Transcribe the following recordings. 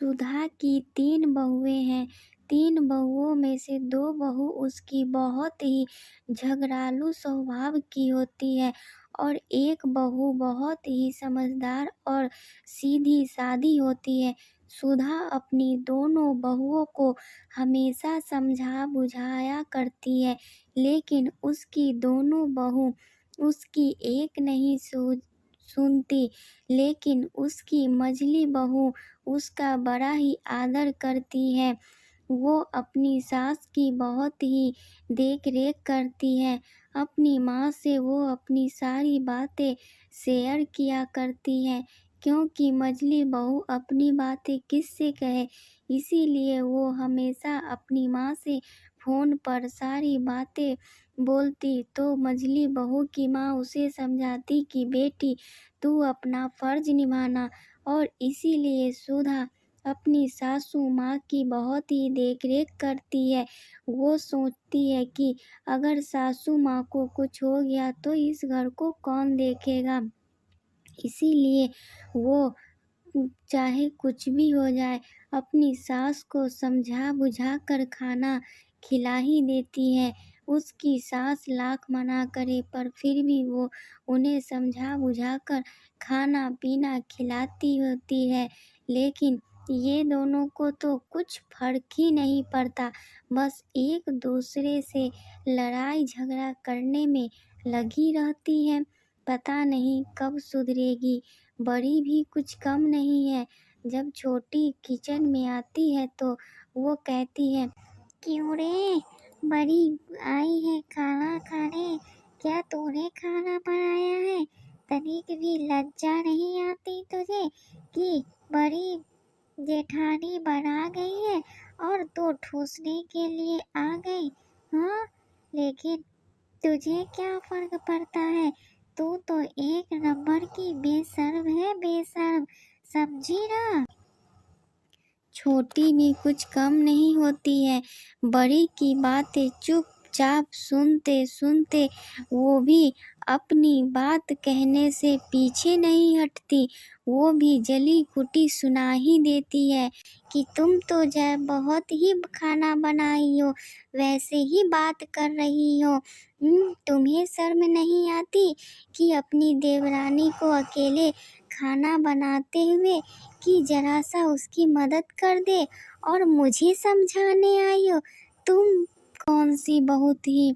सुधा की 3 बहुएँ हैं। 3 बहुओं में से 2 बहू उसकी बहुत ही झगड़ालू स्वभाव की होती है और एक बहू बहुत ही समझदार और सीधी-सादी होती है। सुधा अपनी दोनों बहुओं को हमेशा समझा-बुझाया करती है, लेकिन उसकी दोनों बहू उसकी एक नहीं सुनती। लेकिन उसकी मझली बहू उसका बड़ा ही आदर करती है। वो अपनी सास की बहुत ही देख-रेख करती है। अपनी माँ से वो अपनी सारी बातें शेयर किया करती है, क्योंकि मझली बहू अपनी बातें किससे कहे, इसीलिए वो हमेशा अपनी माँ से फ़ोन पर सारी बातें बोलती। तो मझली बहू की माँ उसे समझाती कि बेटी, तू अपना फ़र्ज़ निभाना, और इसीलिए सुधा अपनी सासू माँ की बहुत ही देख-रेख करती है। वो सोचती है कि अगर सासू माँ को कुछ हो गया तो इस घर को कौन देखेगा। इसीलिए वो चाहे कुछ भी हो जाए, अपनी सास को समझा-बुझा कर खाना खिला ही देती है। उसकी सास लाख मना करे पर फिर भी वो उन्हें समझा-बुझा कर खाना-पीना खिलाती होती है। लेकिन ये दोनों को तो कुछ फ़र्क ही नहीं पड़ता, बस एक-दूसरे से लड़ाई-झगड़ा करने में लगी रहती हैं। पता नहीं कब सुधरेगी। बड़ी भी कुछ कम नहीं है। जब छोटी किचन में आती है तो वो कहती है, क्यों रे, बड़ी आई है खाना खाने? क्या तूने खाना बनाया है? तनिक भी लज्जा नहीं आती तुझे कि बड़ी जेठानी बना गई है और तू ठूसने के लिए आ गई? हाँ, लेकिन तुझे क्या फर्क पड़ता है? तू तो एक नंबर की बेशर्म है, बेशर्म, समझी ना? छोटी भी कुछ कम नहीं होती है। बड़ी की बातें चुपचाप सुनते-सुनते वो भी अपनी बात कहने से पीछे नहीं हटती। वो भी जली-कुटी सुना ही देती है कि तुम तो बहुत ही खाना बनाई हो, वैसे ही बात कर रही हो। तुम्हें शर्म नहीं आती कि अपनी देवरानी को अकेले खाना बनाते हुए कि ज़रा सा उसकी मदद कर दे और मुझे समझाने आई हो? तुम कौन-सी बहू थी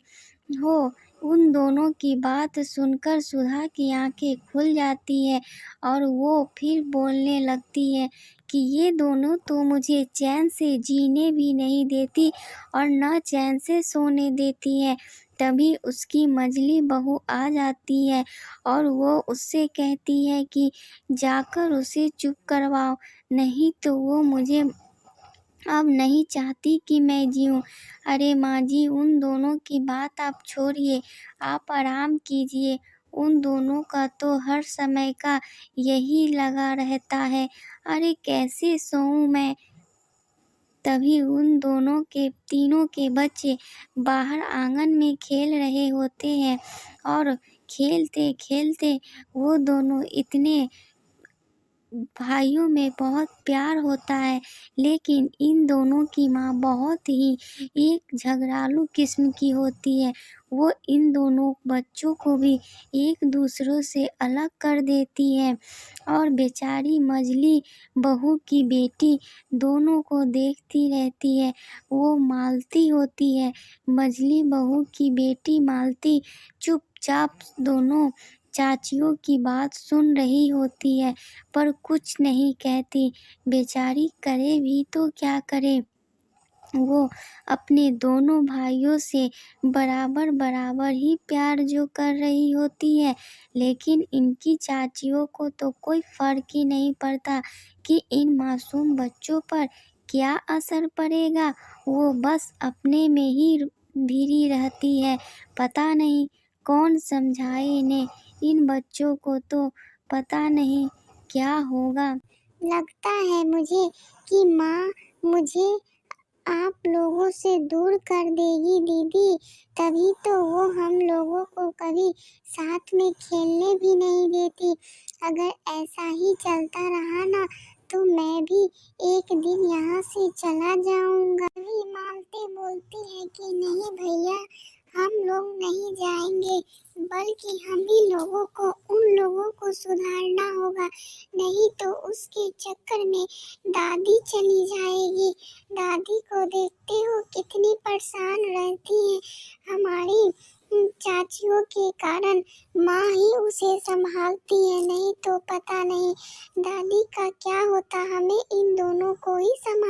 हो? उन दोनों की बात सुनकर सुधा की आँखें खुल जाती है और वो फिर बोलने लगती है कि ये दोनों तो मुझे चैन से जीने भी नहीं देती और न चैन से सोने देती है। तभी उसकी मझली बहू आ जाती है और वो उससे कहती है कि जाकर उसे चुप करवाओ, नहीं तो वो मुझे अब नहीं चाहती कि मैं जीऊँ। अरे माँ जी, उन दोनों की बात आप छोड़िए, आप आराम कीजिए। उन दोनों का तो हर समय का यही लगा रहता है। अरे कैसे सोऊँ मैं? तभी उन दोनों के तीनों के बच्चे बाहर आंगन में खेल रहे होते हैं और खेलते-खेलते वो दोनों इतने भाइयों में बहुत प्यार होता है, लेकिन इन दोनों की माँ बहुत ही एक झगड़ालू किस्म की होती है। वो इन दोनों बच्चों को भी एक दूसरों से अलग कर देती है और बेचारी मझली बहू की बेटी दोनों को देखती रहती है। वो मालती होती है। मझली बहू की बेटी मालती चुपचाप दोनों चाचियों की बात सुन रही होती है, पर कुछ नहीं कहती। बेचारी करे भी तो क्या करे? वो अपने दोनों भाइयों से बराबर-बराबर ही प्यार जो कर रही होती है, लेकिन इनकी चाचियों को तो कोई फ़र्क ही नहीं पड़ता कि इन मासूम बच्चों पर क्या असर पड़ेगा। वो बस अपने में ही घिरी रहती है। पता नहीं कौन समझाए इन्हें। इन बच्चों को तो पता नहीं क्या होगा। लगता है मुझे कि माँ मुझे आप लोगों से दूर कर देगी दीदी, तभी तो वो हम लोगों को कभी साथ में खेलने भी नहीं देती। अगर ऐसा ही चलता रहा ना तो मैं भी एक दिन यहाँ से चला जाऊंगा। तभी मालती बोलती है कि नहीं भैया, हम लोग नहीं जाएंगे, बल्कि हम ही लोगों को उन लोगों को सुधारना होगा, नहीं तो उसके चक्कर में दादी चली जाएगी। दादी को देखते हो कितनी परेशान रहती है, हमारी चाचियों के कारण माँ ही उसे संभालती है, नहीं तो पता नहीं दादी का क्या होता, हमें इन दोनों को ही संभाल